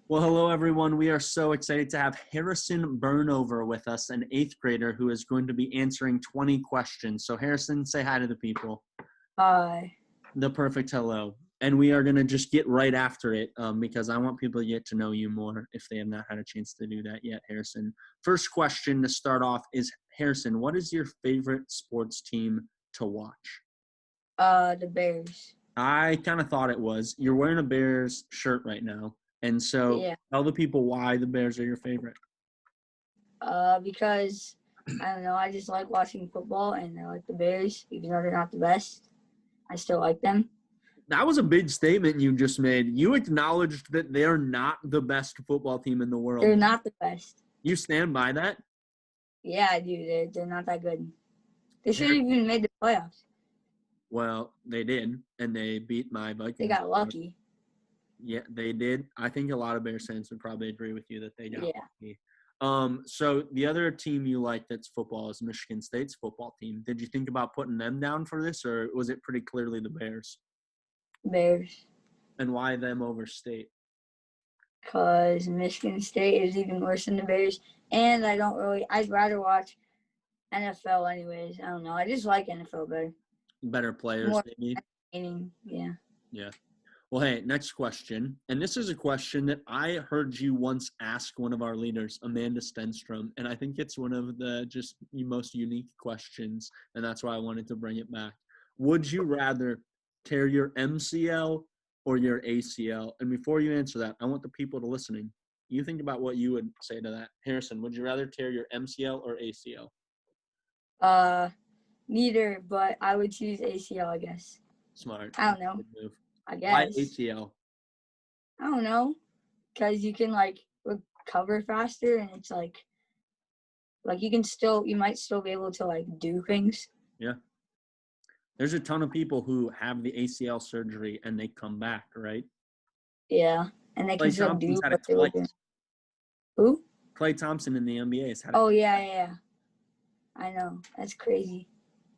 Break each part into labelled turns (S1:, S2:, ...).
S1: Well, hello, everyone. We are so excited to have Harrison Bernover with us, an eighth grader who is going to be answering 20 questions. So, Harrison, say hi to the people.
S2: Hi.
S1: The perfect hello. And we are going to just get right after it because I want people to get to know you more if they have not had a chance to do that yet, Harrison. First question to start off is, Harrison, what is your favorite sports team to watch?
S2: The Bears.
S1: I kind of thought it was. You're wearing a Bears shirt right now. And so
S2: Yeah.
S1: tell the people why the Bears are your favorite.
S2: Because I don't know, I just like watching football and I like the Bears, even though they're not the best. I still like them.
S1: That was a big statement you just made. You acknowledged that they're not the best football team in the world.
S2: They're not the best.
S1: You stand by that?
S2: Yeah, I do. They're not that good. They shouldn't have even made the playoffs.
S1: Well, they did, and they beat my Vikings.
S2: They got lucky.
S1: Yeah, they did. I think a lot of Bears fans would probably agree with you that they got
S2: Yeah.
S1: lucky. So the other team you like that's football is Michigan State's football team. Did you think about putting them down for this, or was it pretty clearly the Bears?
S2: Bears.
S1: And why them over State?
S2: Because Michigan State is even worse than the Bears. And I'd rather watch NFL anyways. I don't know. I just like NFL better.
S1: Better players,
S2: More
S1: maybe?
S2: entertaining. Yeah.
S1: Yeah. Well, hey, next question. And this is a question that I heard you once ask one of our leaders, Amanda Stenstrom. And I think it's one of the just most unique questions. And that's why I wanted to bring it back. Would you rather tear your MCL or your ACL? And before you answer that, I want the people to listening. You think about what you would say to that. Harrison, would you rather tear your MCL or ACL?
S2: Neither, but I would choose ACL, I guess.
S1: Smart.
S2: I don't know.
S1: Good move.
S2: I
S1: Why
S2: guess.
S1: ACL?
S2: I don't know. Because you can, recover faster, and it's, you might still be able to, do things.
S1: Yeah. There's a ton of people who have the ACL surgery and they come back, right?
S2: Yeah. And they can
S1: Klay
S2: still
S1: Thompson's
S2: do
S1: had
S2: what
S1: it
S2: they were doing.
S1: twice.
S2: Who?
S1: Klay Thompson in the NBA has had it.
S2: Oh, yeah. I know. That's crazy.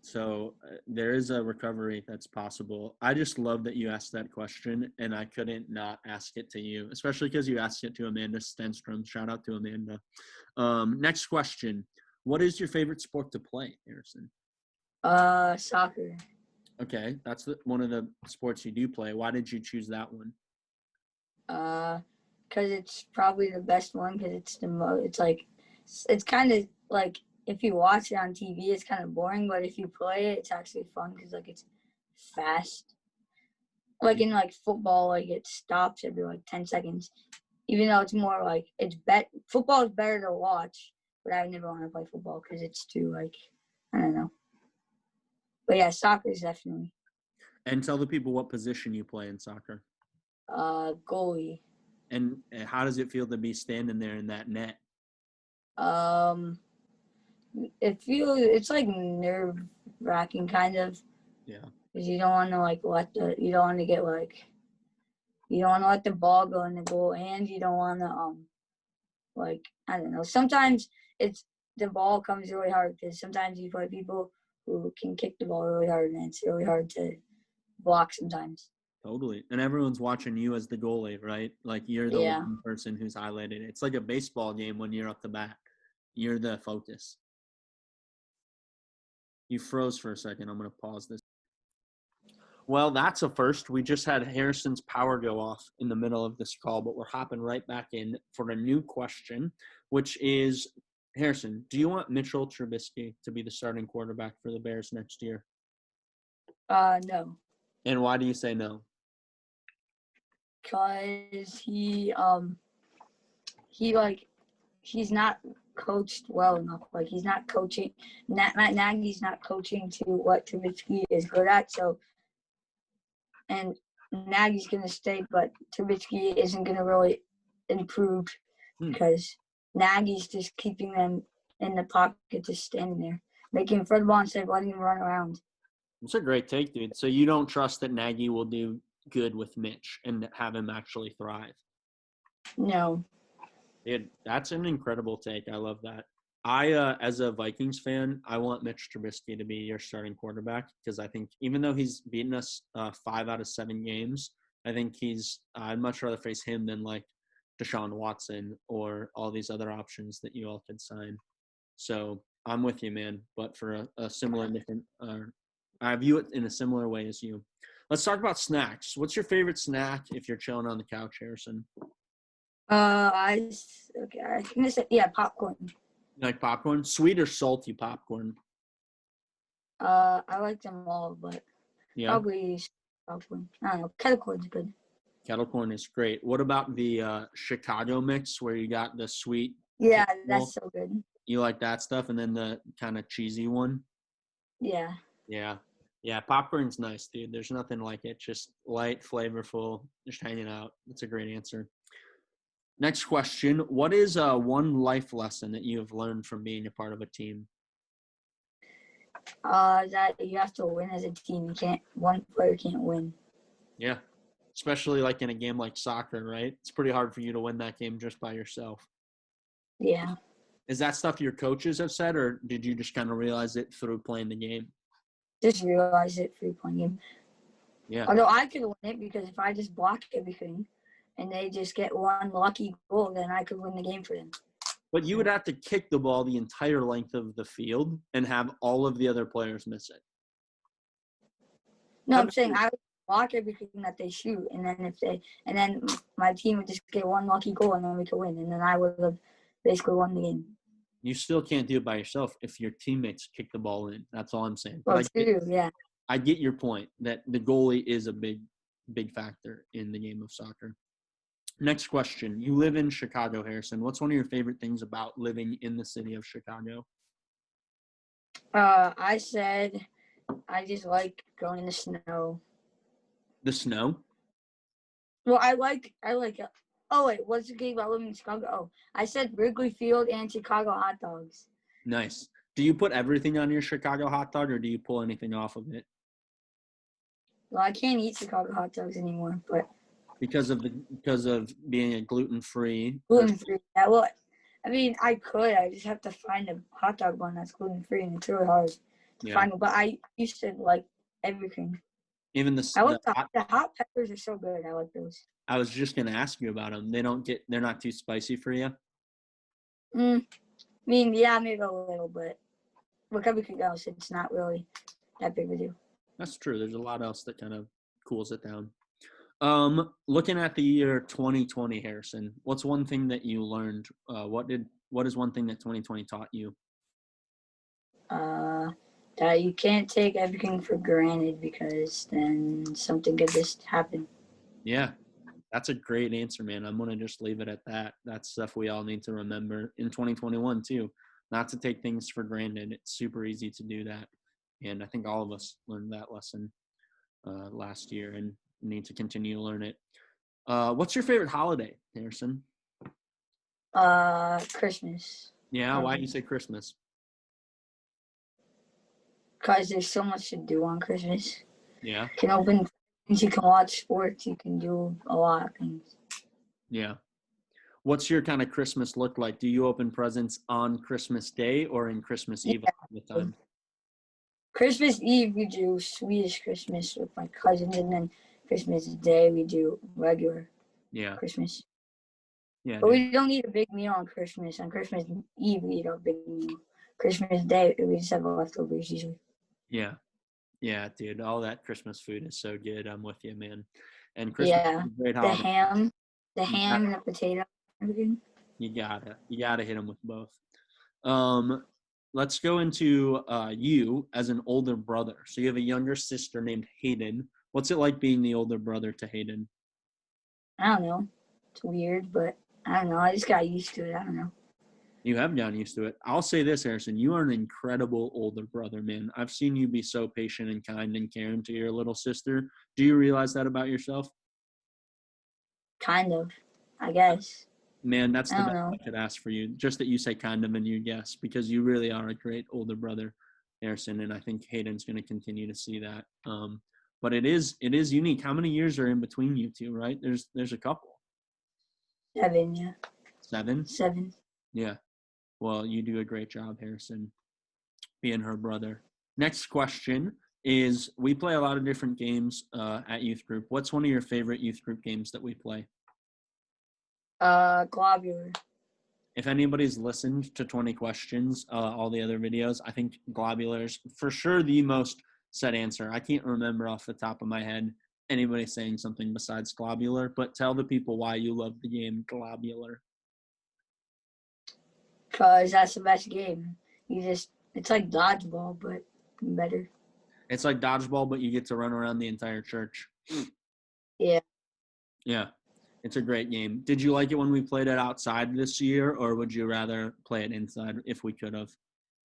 S1: So there is a recovery that's possible. I just love that you asked that question, and I couldn't not ask it to you, especially because you asked it to Amanda Stenstrom. Shout out to Amanda. Next question. What is your favorite sport to play, Harrison?
S2: Soccer.
S1: Okay, that's one of the sports you do play. Why did you choose that one?
S2: Because it's probably the best one, because it's the most, it's kind of like, if you watch it on TV, it's kind of boring, but if you play it, it's actually fun, because, it's fast. In, football, it stops every, 10 seconds, even though it's more, football is better to watch, but I would never want to play football, because it's too, I don't know. But, yeah, soccer is definitely.
S1: And tell the people what position you play in soccer.
S2: Goalie.
S1: And how does it feel to be standing there in that net?
S2: It's nerve-wracking, kind of.
S1: Yeah.
S2: Because you don't want to you don't want to get you don't want to let the ball go in the goal, and you don't want to I don't know. Sometimes the ball comes really hard, because sometimes you play people who can kick the ball really hard, and it's really hard to block sometimes.
S1: Totally. And everyone's watching you as the goalie, right? Like you're the one person who's highlighted. It's like a baseball game when you're up the bat. You're the focus. You froze for a second. I'm going to pause this. Well, that's a first. We just had Harrison's power go off in the middle of this call, but we're hopping right back in for a new question, which is, Harrison, do you want Mitchell Trubisky to be the starting quarterback for the Bears next year?
S2: No.
S1: And why do you say no?
S2: Because he's not coached well enough. He's not coaching. Matt Nagy's not coaching to what Trubisky is good at. So, and Nagy's gonna stay, but Trubisky isn't gonna really improve because Nagy's just keeping them in the pocket, just standing there, making football instead of letting him run around.
S1: It's a great take, dude. So you don't trust that Nagy will do good with Mitch and have him actually thrive?
S2: No.
S1: Dude, that's an incredible take. I love that. As a Vikings fan, I want Mitch Trubisky to be your starting quarterback because I think even though he's beaten us 5 out of 7 games, I think I'd much rather face him than Deshaun Watson or all these other options that you all could sign. So I'm with you, man. But for a similar, different, I view it in a similar way as you. Let's talk about snacks. What's your favorite snack if you're chilling on the couch, Harrison?
S2: I think popcorn.
S1: You like popcorn? Sweet or salty popcorn?
S2: I like them all, but probably popcorn. I don't know. Kettle corn's good.
S1: Kettle corn is great. What about the Chicago mix where you got the sweet?
S2: Yeah, that's so good.
S1: You like that stuff, and then the kind of cheesy one?
S2: Yeah.
S1: Yeah, popcorn's nice, dude. There's nothing like it. Just light, flavorful, just hanging out. That's a great answer. Next question. What is one life lesson that you have learned from being a part of a team?
S2: That you have to win as a team. One player can't win.
S1: Yeah, especially like in a game like soccer, right? It's pretty hard for you to win that game just by yourself.
S2: Yeah.
S1: Is that stuff your coaches have said, or did you just kind of realize it through playing the game?
S2: Just realize it through playing game.
S1: Yeah.
S2: Although I could win it because if I just block everything and they just get one lucky goal, then I could win the game for them.
S1: But you would have to kick the ball the entire length of the field and have all of the other players miss it.
S2: No, I'm saying I would block everything that they shoot, and then my team would just get one lucky goal, and then we could win, and then I would have basically won the game.
S1: You still can't do it by yourself if your teammates kick the ball in. That's all I'm saying.
S2: Well,
S1: But I get your point that the goalie is a big factor in the game of soccer. Next question. You live in Chicago, Harrison. What's one of your favorite things about living in the city of Chicago?
S2: I said I just like going in the snow.
S1: The snow?
S2: Well, I like it. Oh, wait, what's the game about living in Chicago? Oh, I said Wrigley Field and Chicago hot dogs.
S1: Nice. Do you put everything on your Chicago hot dog, or do you pull anything off of it?
S2: Well, I can't eat Chicago hot dogs anymore, but
S1: because of being a gluten-free.
S2: Gluten-free. Yeah, well, I mean, I could. I just have to find a hot dog bun that's gluten-free, and it's really hard to find one. But I used to like everything.
S1: Even
S2: the hot peppers are so good. I like those.
S1: I was just gonna ask you about them. They're not too spicy for you.
S2: I mean, yeah, maybe a little, but like everything else, it's not really that big of a deal.
S1: That's true. There's a lot else that kind of cools it down. Looking at the year 2020, Harrison, what's one thing that you learned? What is one thing that 2020 taught you?
S2: That you can't take everything for granted because then something could just happen.
S1: Yeah, that's a great answer, man. I'm going to just leave it at that. That's stuff we all need to remember in 2021 too, not to take things for granted. It's super easy to do that. And I think all of us learned that lesson last year and need to continue to learn it. What's your favorite holiday, Harrison?
S2: Christmas.
S1: Yeah, why do you say Christmas?
S2: Because there's so much to do on Christmas.
S1: Yeah.
S2: You can open things, you can watch sports, you can do a lot of things.
S1: Yeah. What's your kind of Christmas look like? Do you open presents on Christmas Day or in Christmas Eve all the time?
S2: Christmas Eve, we do Swedish Christmas with my cousins, and then Christmas Day, we do regular Christmas. Yeah. But we don't eat a big meal on Christmas. On Christmas Eve, we eat a big meal. Christmas Day, we just have leftovers usually.
S1: Yeah. Yeah, dude. All that Christmas food is so good. I'm with you, man. And Christmas is a great holiday.
S2: The ham and the potato, everything.
S1: You gotta hit them with both. Let's go into you as an older brother. So you have a younger sister named Hayden. What's it like being the older brother to Hayden?
S2: I don't know. It's weird, but I don't know. I just got used to it. I don't know.
S1: You have gotten used to it. I'll say this, Harrison. You are an incredible older brother, man. I've seen you be so patient and kind and caring to your little sister. Do you realize that about yourself?
S2: Kind of, I guess.
S1: Man, that's the best I could ask for you. Just that you say kind of and you guess, because you really are a great older brother, Harrison, and I think Hayden's going to continue to see that. But it is unique. How many years are in between you two, right? There's a couple.
S2: 7, yeah.
S1: 7?
S2: 7.
S1: Yeah. Well, you do a great job, Harrison, being her brother. Next question is, we play a lot of different games at youth group. What's one of your favorite youth group games that we play?
S2: Globular.
S1: If anybody's listened to 20 questions, all the other videos, I think globulars for sure the most said answer. I can't remember off the top of my head anybody saying something besides globular, but tell the people why you love the game globular.
S2: Because that's the best game. It's like dodgeball, but better.
S1: It's like dodgeball, but you get to run around the entire church.
S2: Yeah.
S1: Yeah, it's a great game. Did you like it when we played it outside this year, or would you rather play it inside if we could have?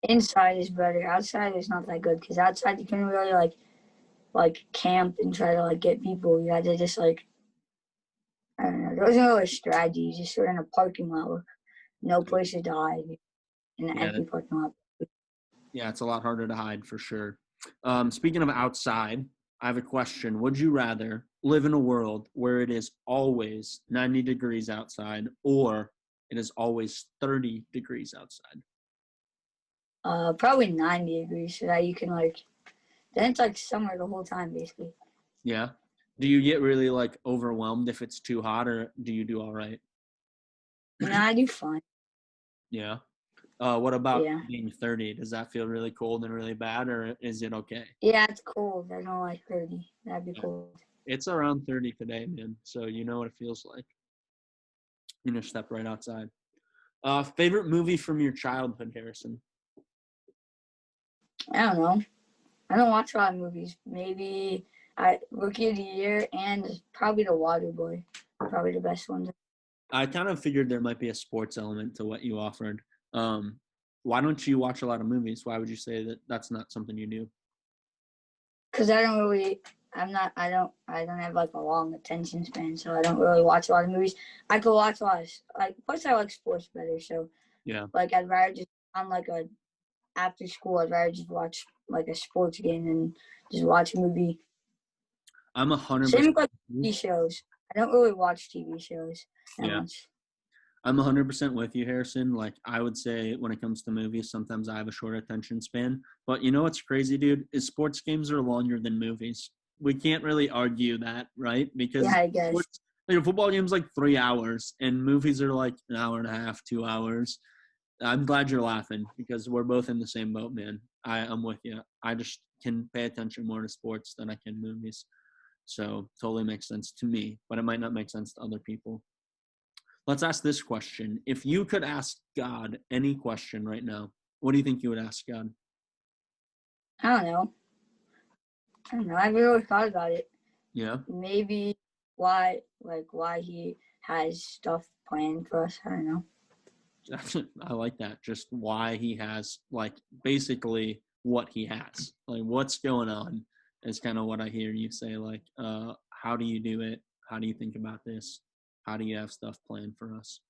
S2: Inside is better. Outside is not that good because outside you can really like camp and try to like get people. You had to just like I don't know. There wasn't really a strategy. You just sort of in a parking lot with no places to hide in an
S1: Yeah,
S2: empty parking lot.
S1: yeah, it's a lot harder to hide for sure. Speaking of outside, I have a question. Would you rather live in a world where it is always 90 degrees outside or it is always 30 degrees outside?
S2: Probably 90 degrees so that you can then it's like summer the whole time basically.
S1: Yeah. Do you get really like overwhelmed if it's too hot or do you do all right?
S2: No, I do fine.
S1: Yeah. What about
S2: Yeah.
S1: being 30? Does that feel really cold and really bad or is it okay?
S2: Yeah, it's cold. I don't like 30. That'd be
S1: Yeah.
S2: cold.
S1: It's around 30 today, man. So you know what it feels like. You know, step right outside. Favorite movie from your childhood, Harrison?
S2: I don't know. I don't watch a lot of movies. Maybe Rookie of the Year and probably The Water Boy. Probably the best ones.
S1: I kind of figured there might be a sports element to what you offered. Why don't you watch a lot of movies? Why would you say that that's not something you do?
S2: Because I don't really. I don't have like a long attention span, so I don't really watch a lot of movies. I could watch a lot of plus I like sports better, so
S1: Yeah,
S2: like I'd rather just on like a after school I'd rather just watch like a sports game and just watch a movie.
S1: I'm
S2: Same
S1: 100%.
S2: with like TV shows. I don't really watch TV shows that
S1: Yeah,
S2: much.
S1: I'm 100% with you, Harrison. Like I would say, when it comes to movies, sometimes I have a short attention span. But you know what's crazy, dude? Is sports games are longer than movies. We can't really argue that, right?
S2: Yeah,
S1: Because
S2: I guess.
S1: sports, like a football game's like 3 hours, and movies are like an hour and a half, 2 hours. I'm glad you're laughing because we're both in the same boat, man. I'm with you. I just can pay attention more to sports than I can movies. So totally makes sense to me, but it might not make sense to other people. Let's ask this question. If you could ask God any question right now, what do you think you would ask God?
S2: I don't know. I don't know. I haven't really thought about it.
S1: Yeah.
S2: Maybe why he has stuff planned for us. I don't know.
S1: I like that. Just why he has, like, basically what he has. Like, what's going on is kind of what I hear you say. Like, how do you do it? How do you think about this? How do you have stuff planned for us?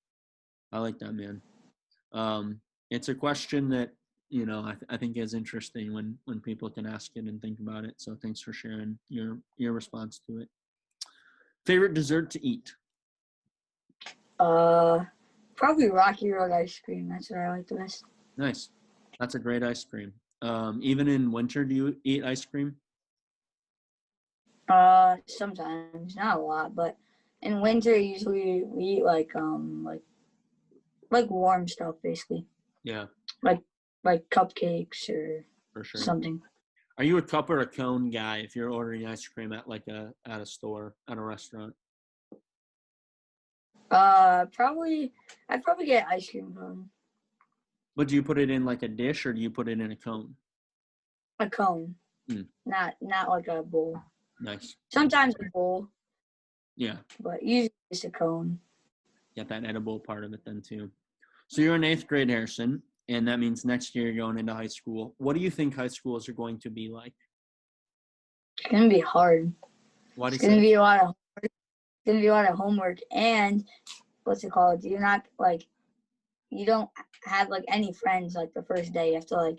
S1: I like that, man. It's a question that, I think is interesting when people can ask it and think about it. So thanks for sharing your response to it. Favorite dessert to eat?
S2: Probably Rocky Road ice cream. That's what I like the best.
S1: Nice. That's a great ice cream. Even in winter, do you eat ice cream?
S2: Sometimes, not a lot, but in winter usually we eat like warm stuff basically.
S1: Yeah,
S2: Like like cupcakes or
S1: for sure.
S2: something.
S1: Are you a cup or a cone guy if you're ordering ice cream at at a store, at a restaurant?
S2: Probably I'd probably get ice cream from
S1: But do you put it in like a dish or do you put it in a cone?
S2: a cone,
S1: Mm,
S2: not like a bowl.
S1: nice.
S2: Sometimes a bowl,
S1: Yeah,
S2: but usually just a cone.
S1: get that edible part of it then too. So you're in eighth grade, Harrison, and that means next year you're going into high school. What do you think high schools are going to be like?
S2: It's gonna be hard.
S1: Why do
S2: It's
S1: you
S2: gonna
S1: say?
S2: be a lot of homework and what's it called? You're not like you don't have like any friends like the first day. You have to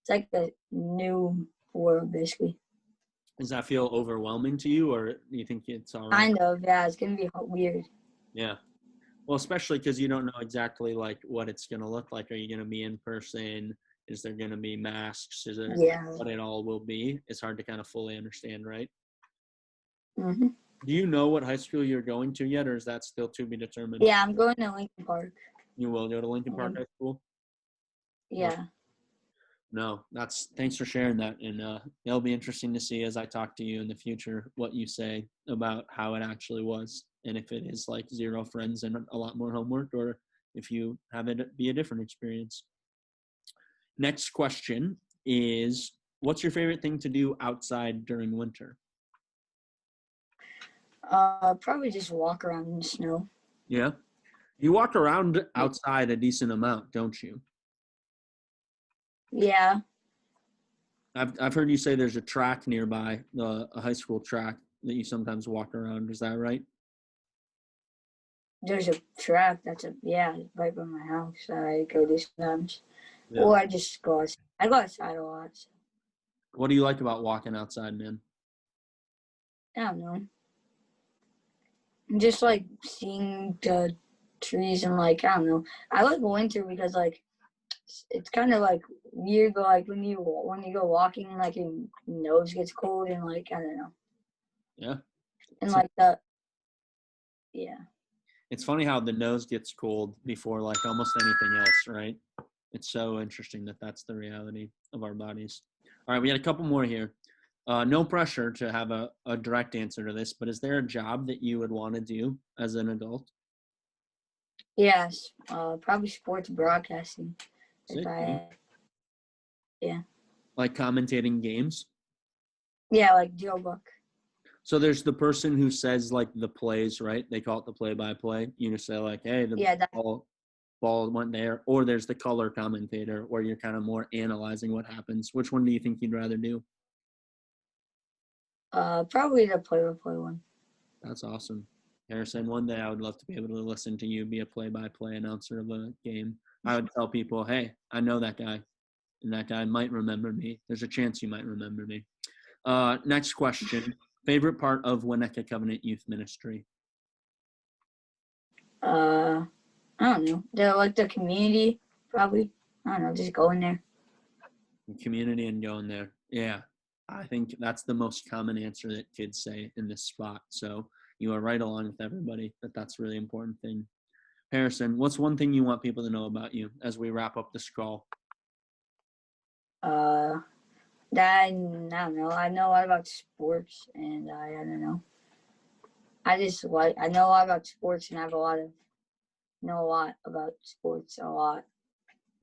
S2: it's like a new world basically.
S1: Does that feel overwhelming to you, or do you think it's all right?
S2: Kind of, yeah. It's gonna be weird.
S1: Yeah. Well, especially because you don't know exactly like what it's going to look like. Are you going to be in person? Is there going to be masks? Is there
S2: Yeah.
S1: what it all will be? It's hard to kind of fully understand, right?
S2: Hmm.
S1: Do you know what high school you're going to yet, or is that still to be determined?
S2: Yeah, I'm going to Lincoln Park.
S1: You will go to Lincoln Park High School?
S2: Yeah.
S1: No, thanks for sharing that. And it'll be interesting to see as I talk to you in the future what you say about how it actually was. And if it is like 0 friends and a lot more homework, or if you have it be a different experience. Next question is, what's your favorite thing to do outside during winter?
S2: Probably just walk around in the snow.
S1: Yeah. You walk around outside a decent amount, don't you?
S2: Yeah.
S1: I've heard you say there's a track nearby, a high school track that you sometimes walk around. Is that right?
S2: There's a track that's right by my house. I go to sometimes.
S1: Yeah.
S2: Or I just go outside. I go outside a lot. So.
S1: What do you like about walking outside, man?
S2: I don't know. Just like seeing the trees and like, I don't know. I like winter because like it's kind of like weird, but like when you go walking, like your nose gets cold and like I don't know.
S1: Yeah.
S2: And
S1: So,
S2: like the yeah.
S1: it's funny how the nose gets cold before like almost anything else, right? It's so interesting that that's the reality of our bodies. All right, we had a couple more here. No pressure to have a direct answer to this, but is there a job that you would want to do as an adult?
S2: Yes. Probably sports broadcasting.
S1: Sick,
S2: If
S1: man.
S2: I yeah.
S1: Like commentating games?
S2: Yeah, like Joe Buck.
S1: So there's the person who says like the plays, right? They call it the play-by-play. You just say like, hey, the
S2: Yeah,
S1: ball went there. Or there's the color commentator where you're kind of more analyzing what happens. Which one do you think you'd rather do?
S2: probably the play-by-play one.
S1: That's awesome. Harrison, one day I would love to be able to listen to you be a play-by-play announcer of a game. I would tell people, hey, I know that guy, and that guy might remember me. There's a chance you might remember me. Next question. Favorite part of Winnetka Covenant Youth Ministry?
S2: I don't know. The community, probably. I don't know, just going there.
S1: Community and going there. Yeah, I think that's the most common answer that kids say in this spot. So you are right along with everybody that's a really important thing. Harrison, what's one thing you want people to know about you as we wrap up this call?
S2: That I don't know. I know a lot about sports, and I don't know. I know a lot about sports, and I have know a lot about sports a lot.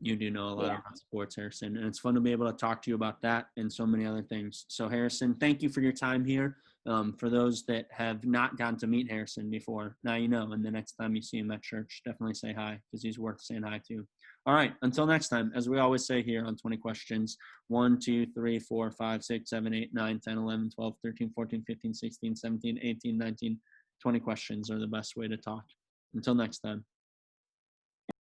S1: You do know a lot about sports, Harrison, and it's fun to be able to talk to you about that and so many other things. So, Harrison, thank you for your time here. For those that have not gotten to meet Harrison before, now you know, and the next time you see him at church, definitely say hi because he's worth saying hi to. All right, until next time, as we always say here on 20 Questions, 1, 2, 3, 4, 5, 6, 7, 8, 9, 10, 11, 12, 13, 14, 15, 16, 17, 18, 19, 20 questions are the best way to talk. Until next time.